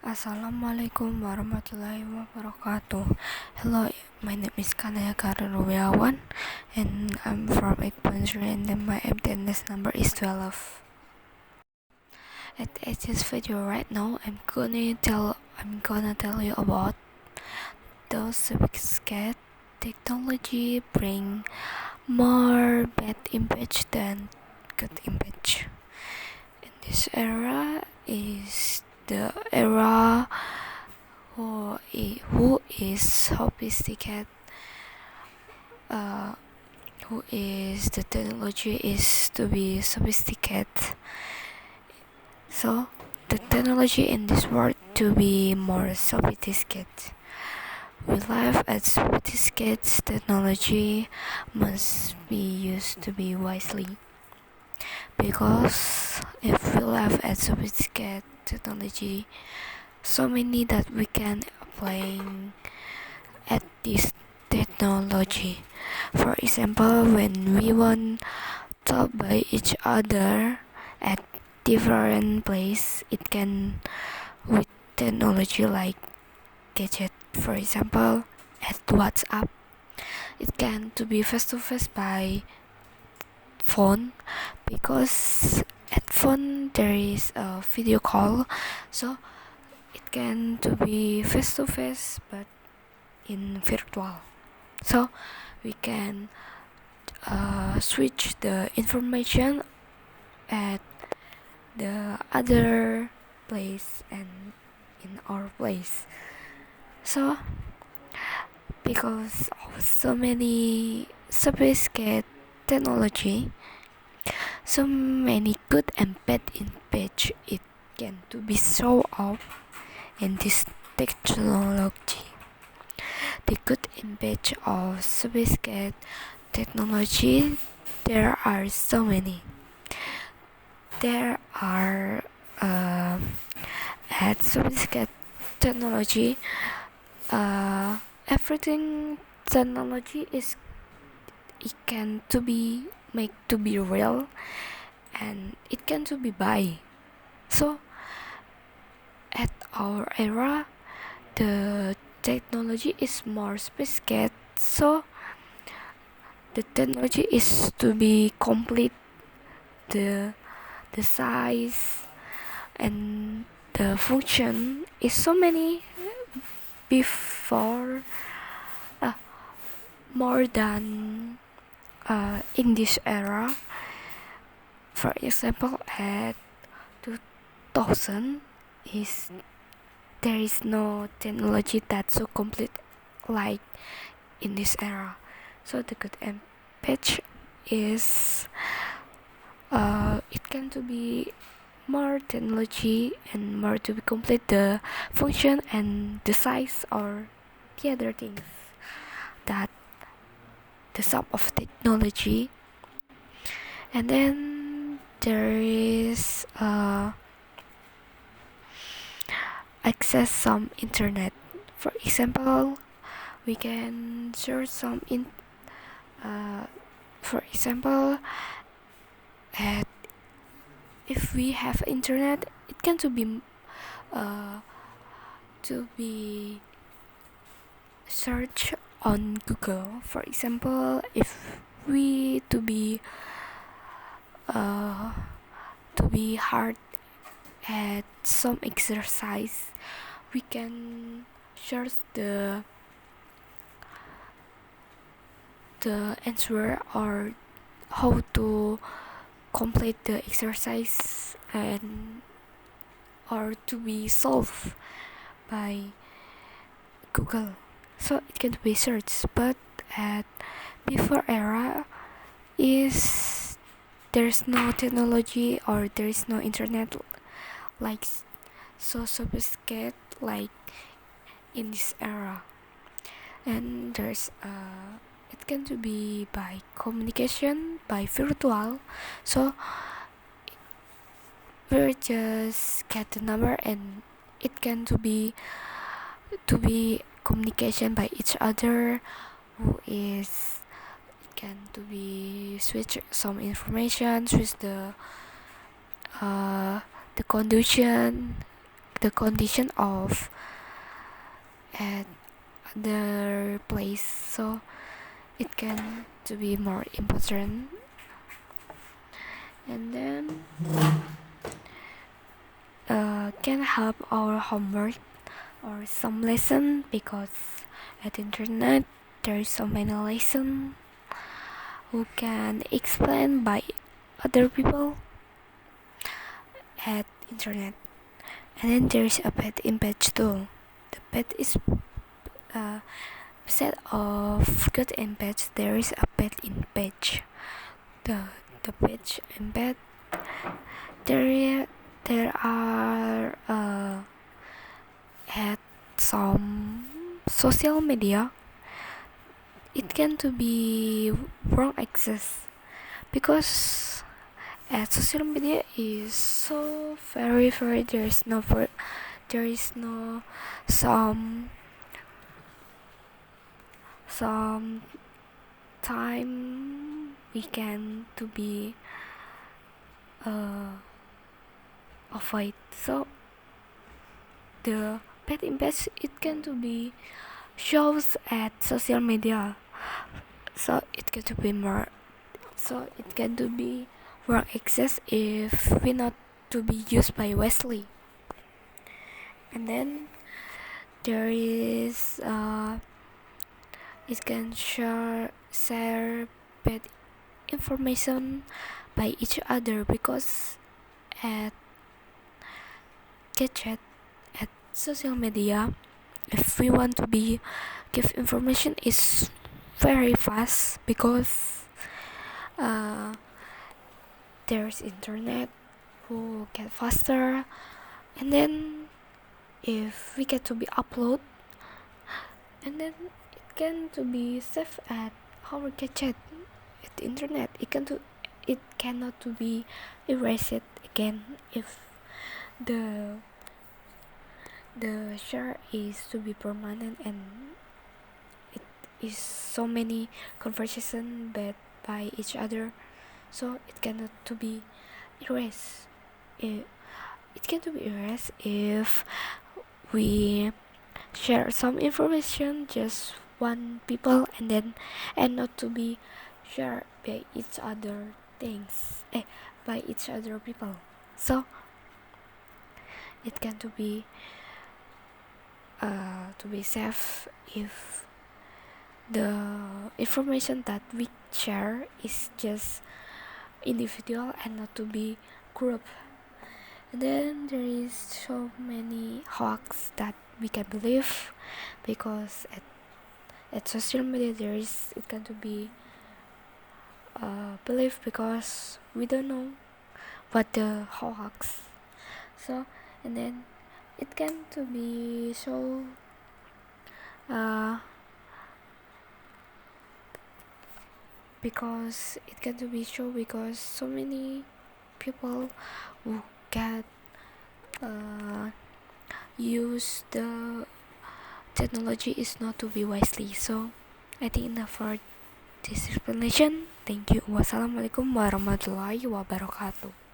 Assalamualaikum warahmatullahi wabarakatuh. Hello, my name is Kanaya Karin rubiawan, and I'm from 8.3, and then my attendance number is 12. At this video right now, I'm gonna tell you about those sophisticated technology bring more bad image than good image. In this era is the era who is sophisticated, who is the technology is to be sophisticated. So the technology in this world to be more sophisticated. We live at sophisticated technology must be used to be wisely, because if we live at sophisticated technology, so many that we can apply at this technology. For example, when we want to talk by each other at different place, it can with technology like gadget. For example, at WhatsApp, it can to be face to face by phone, because at phone there is a video call, so it can to be face to face but in virtual. So we can switch the information at the other place and in our place. So because of so many sophisticated technology, so many good and bad image it can to be show off in this technology. The good image of sophisticated technology, there are so many. There are at sophisticated technology, everything technology is it can to be make to be real, and it can to be buy. So at our era, the technology is more sophisticated, so the technology is to be complete, the size and the function is so many before, more than in this era. For example, at 2000 is there is no technology that's so complete like in this era. So the good image is it can to be more technology and more to be complete the function and the size or the other things that the sum of technology. And then there is access some internet. For example, we can search some for example, at if we have internet, it can uh, to be search on Google. For example, if we to be hard at some exercise, we can search the answer or how to complete the exercise and or to be solved by Google. So it can be searched, but at before era is there's no technology or there is no internet like so sophisticated like in this era. And there's it can to be by communication by virtual, so we just get the number and it can to be communication by each other, who is it can to be switch some information, switch the condition the condition of at other place, so it can to be more important. And then can help our homework or some lesson, because at internet there is so many lesson who can explain by other people at internet. And then there is a bad image too. The bad is set of good image. There is a bad image. The page embed, there are at some social media, it can to be wrong access, because at social media is so very there is no some time we can to be avoid. So the bad image it can to be shows at social media, so it can to be more, so it can to be wrong access if we not to be used by wisely. And then there is it can share bad information by each other, because at gadget at social media, if we want to be give information is very fast, because there's internet who get faster. And then if we get to be upload, and then it can to be saved at our gadget at the internet, it cannot to be erased again if the share is to be permanent, and it is so many conversation bad by each other, so it cannot to be erased. It can to be erased if we share some information just one people, and not to be shared by each other by each other people, so it can to be safe if the information that we share is just individual and not to be group. And then there is so many hoax that we can believe, because at social media it can to be believe, because we don't know what the hoax. So and then it can to be so because it can to be show, because so many people who get use the technology is not to be wisely. So I think enough for this explanation. Thank you. Wassalamualaikum warahmatullahi wabarakatuh.